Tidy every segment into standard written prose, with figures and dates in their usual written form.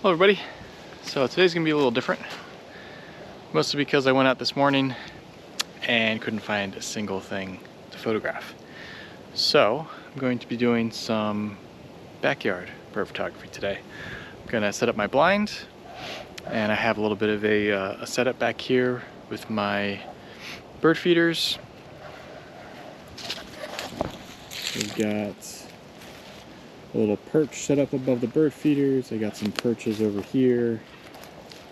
Hello everybody. So today's gonna be a little different, mostly because I went out this morning and couldn't find a single thing to photograph. So I'm going to be doing some backyard bird photography today. I'm gonna set up my blind, and I have a little bit of a setup back here with my bird feeders. We've got a little perch set up above the bird feeders. I got some perches over here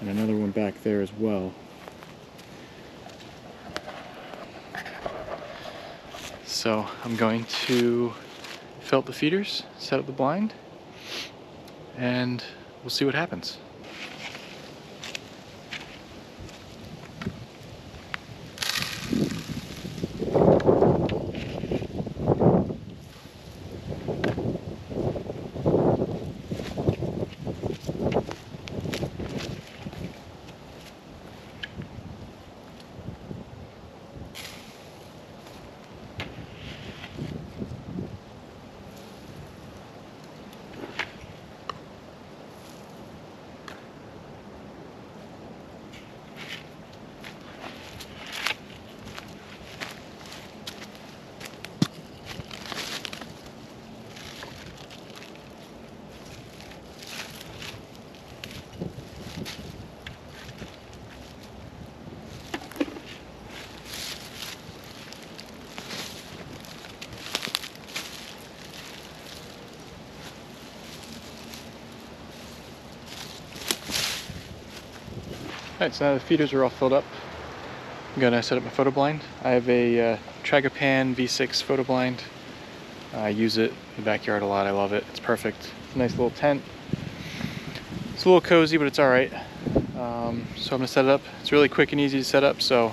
and another one back there as well. So I'm going to fill up the feeders, set up the blind, and we'll see what happens. Alright, so now the feeders are all filled up. I'm gonna set up my photo blind. I have a Tragopan V6 photo blind. I use it in the backyard a lot. I love it. It's perfect. It's a nice little tent. It's a little cozy, but it's alright. So I'm gonna set it up. It's really quick and easy to set up, so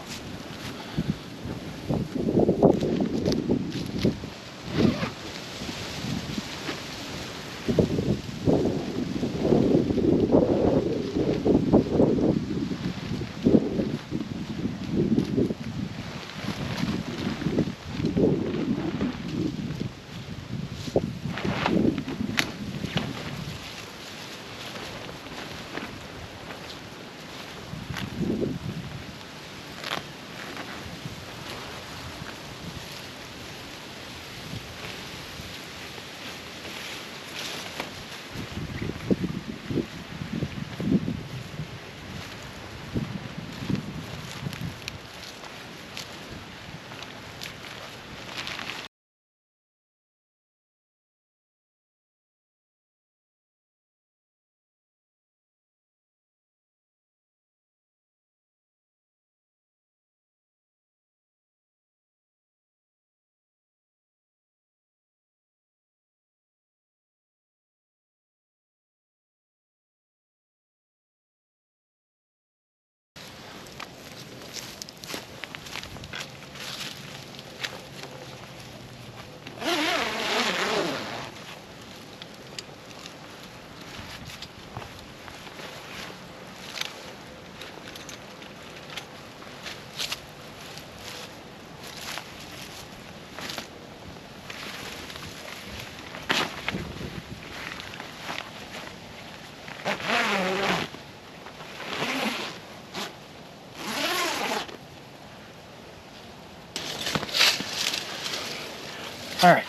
alright,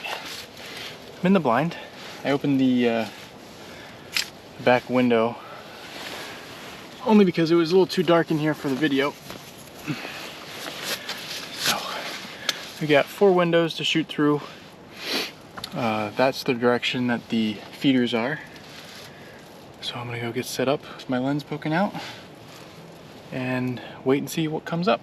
I'm in the blind. I opened the back window only because it was a little too dark in here for the video. So we got 4 windows to shoot through. That's the direction that the feeders are. So I'm gonna go get set up with my lens poking out and wait and see what comes up.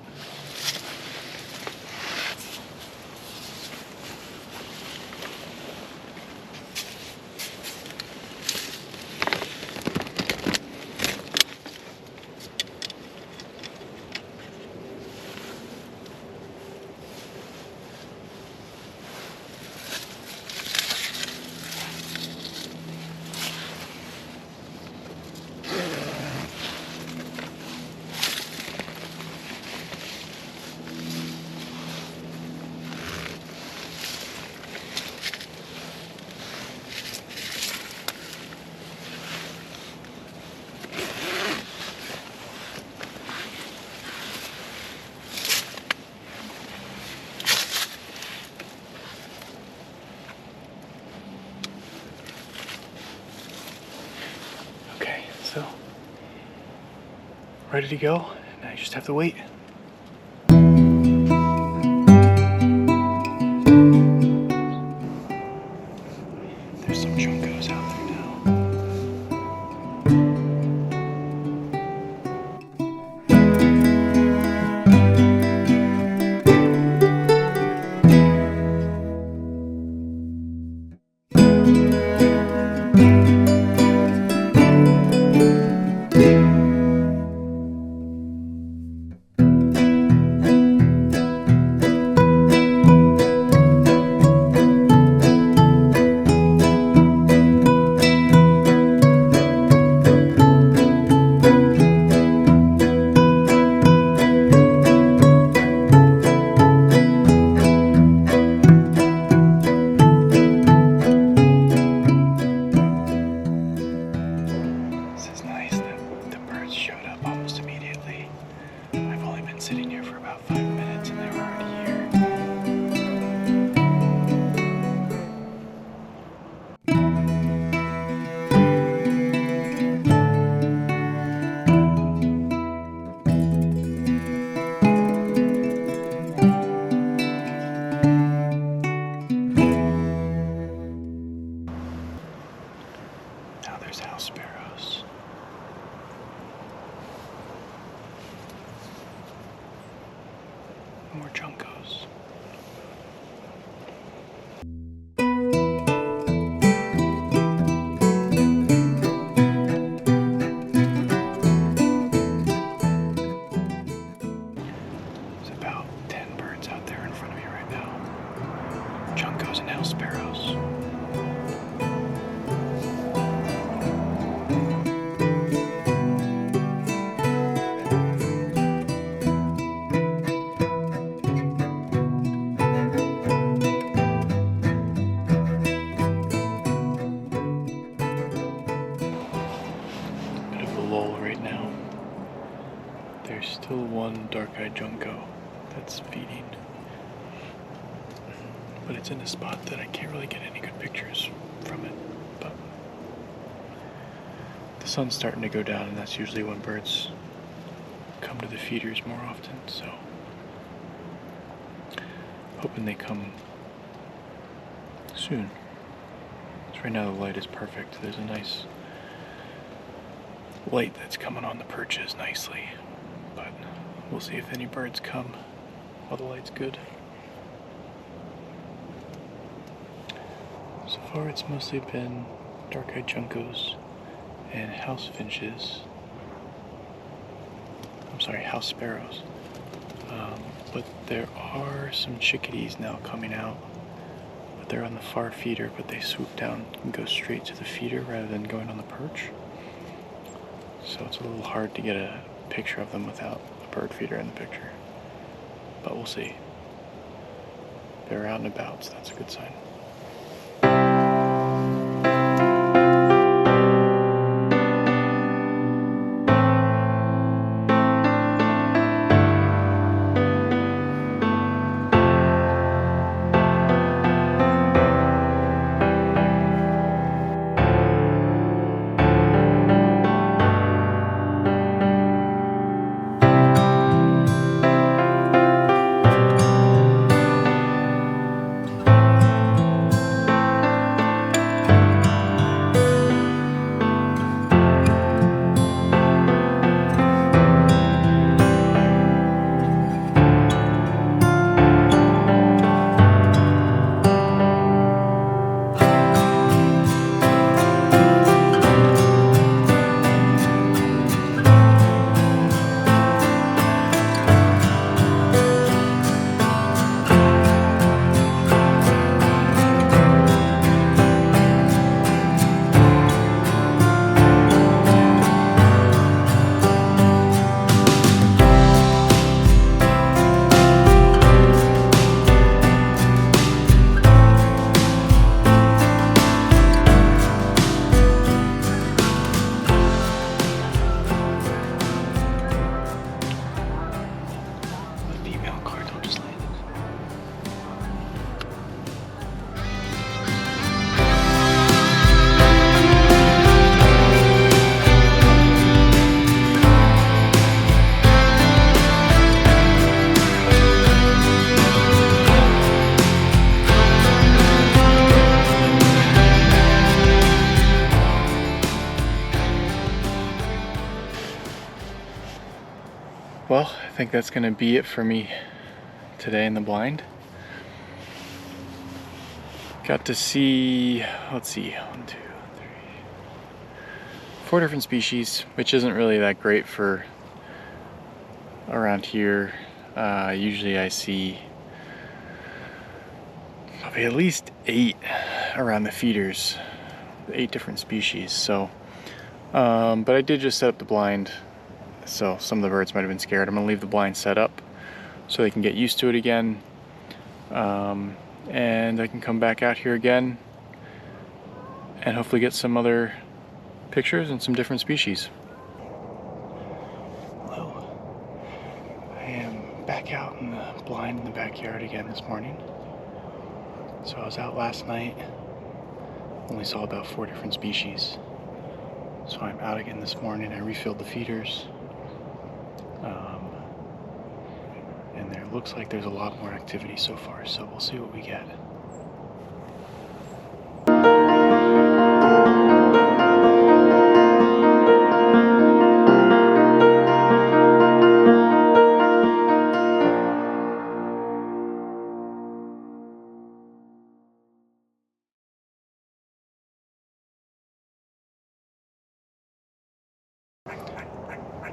though. Ready to go. Now you just have to wait. There's some junkos out there now. Sitting here for about 5 minutes and they were already here. Now there's house sparrows. More junkos. There's about 10 birds out there in front of me right now. Junkos and house sparrows. Right now, there's still one dark-eyed junco that's feeding, but it's in a spot that I can't really get any good pictures from it. But the sun's starting to go down, and that's usually when birds come to the feeders more often, so hoping they come soon. So right now the light is perfect. There's a nice light that's coming on the perches nicely, but we'll see if any birds come while the light's good. So far it's mostly been dark-eyed juncos and house finches. I'm sorry, house sparrows. But there are some chickadees now coming out, but they're on the far feeder, but they swoop down and go straight to the feeder rather than going on the perch. So it's a little hard to get a picture of them without a bird feeder in the picture. But we'll see. They're out and about, so that's a good sign. Well, I think that's going to be it for me today in the blind. Got to see, let's see, 1, 2, 3, 4 different species, which isn't really that great for around here. Usually I see probably at least 8 around the feeders, 8 different species. So, but I did just set up the blind, so some of the birds might have been scared. I'm gonna leave the blind set up so they can get used to it again. And I can come back out here again and hopefully get some other pictures and some different species. Hello. I am back out in the blind in the backyard again this morning. So I was out last night, only saw about 4 different species. So I'm out again this morning. I refilled the feeders. And there looks like there's a lot more activity so far, so we'll see what we get.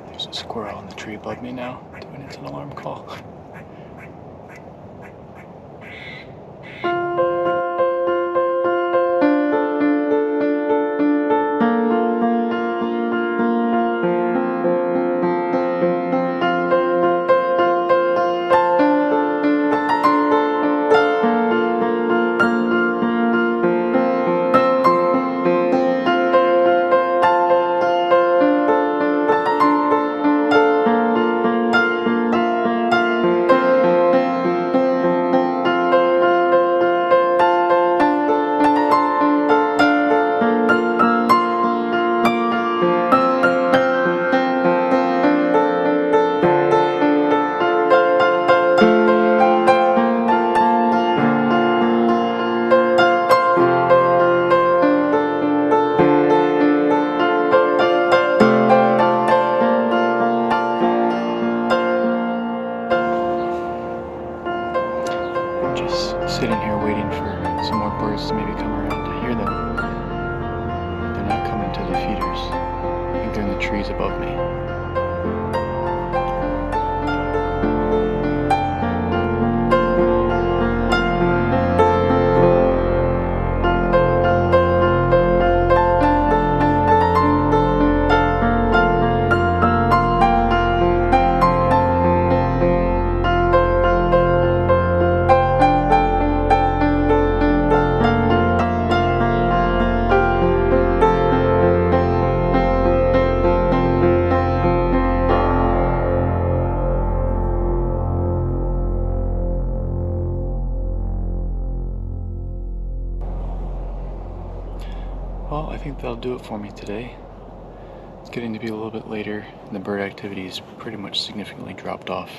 There's a squirrel in the tree above me now, doing its alarm call. Sitting here waiting for some more birds to maybe come around to hear them. They're not coming to the feeders. I think they're in the trees above me. Well, I think that'll do it for me today. It's getting to be a little bit later, and the bird activity is pretty much significantly dropped off.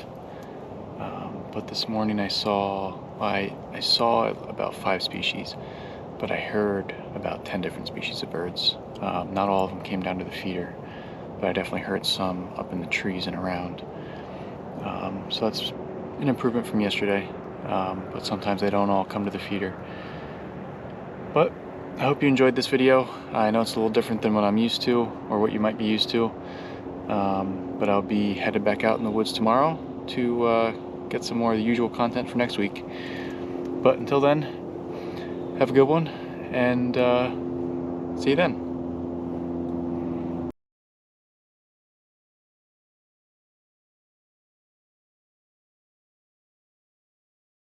But this morning I saw about 5 species, but I heard about 10 different species of birds. Not all of them came down to the feeder, but I definitely heard some up in the trees and around. So that's an improvement from yesterday, but sometimes they don't all come to the feeder. But I hope you enjoyed this video. I know it's a little different than what I'm used to, or what you might be used to, but I'll be headed back out in the woods tomorrow to get some more of the usual content for next week. But until then, have a good one, and see you then.